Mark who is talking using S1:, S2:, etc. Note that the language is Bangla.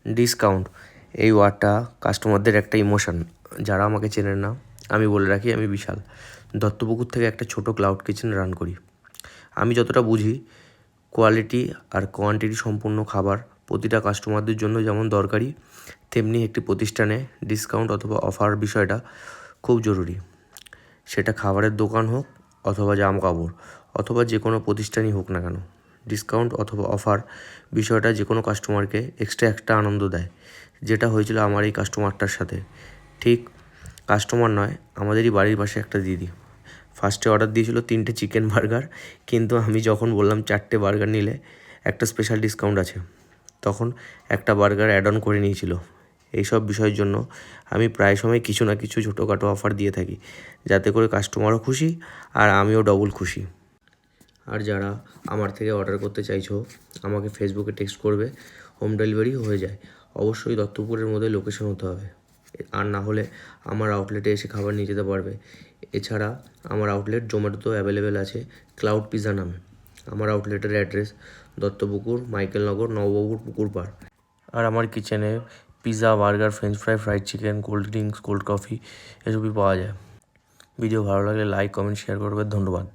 S1: ডিসকাউন্ট এই ওয়ার্ডটা কাস্টমারদের একটা ইমোশন। যারা আমাকে চেনেন না, আমি বলে রাখি আমি বিশাল দত্তপুকুর থেকে একটা ছোট ক্লাউড কিচেন রান করি। আমি যতটা বুঝি, কোয়ালিটি আর কোয়ান্টিটি সম্পূর্ণ খাবার প্রতিটা কাস্টমারদের জন্য যেমন দরকারি, তেমনি একটি প্রতিষ্ঠানে ডিসকাউন্ট অথবা অফার বিষয়টা খুব জরুরি। সেটা খাবারের দোকান হোক অথবা জামাকাপড় অথবা যে কোনো প্রতিষ্ঠানই হোক না কেন, ডিসকাউন্ট অথবা অফার বিষয়টা যে কোনো কাস্টমারকে এক্সট্রা একটা আনন্দ দেয়। যেটা হয়েছিল আমার এই কাস্টমারটার সাথে। ঠিক কাস্টমার নয়, আমাদেরই বাড়ির পাশে একটা দিদি ফার্স্টে অর্ডার দিয়েছিল 3টে চিকেন বার্গার, কিন্তু আমি যখন বললাম 4টে বার্গার নিলে একটা স্পেশাল ডিসকাউন্ট আছে, তখন একটা বার্গার অ্যাড অন করে নিয়েছিল। এইসব বিষয়ের জন্য আমি প্রায় সময় কিছু না কিছু ছোটোখাটো অফার দিয়ে থাকি, যাতে করে কাস্টমারও খুশি আর আমিও ডবল খুশি। আর যারা আমার থেকে অর্ডার করতে চাইছো, আমাকে ফেসবুকে টেক্সট করবে, হোম ডেলিভারি হয়ে যায়। অবশ্যই দত্তপুরের মধ্যে লোকেশন হতে হবে, আর না হলে আমার আউটলেটে এসে খাবার নিয়ে যেতে পারবে। এছাড়া আমার আউটলেট জোম্যাটোতেও অ্যাভেলেবেল আছে ক্লাউড পিৎজা নামে। আমার আউটলেটের অ্যাড্রেস দত্তপুকুর, মাইকেলনগর, নববাবুর পুকুর পাড়। আর আমার কিচেনে pizza, burger, French fry, fried chicken, cold drinks, cold coffee এসবই পাওয়া যায়। ভিডিও ভালো লাগলে লাইক, কমেন্ট, শেয়ার করবে। ধন্যবাদ।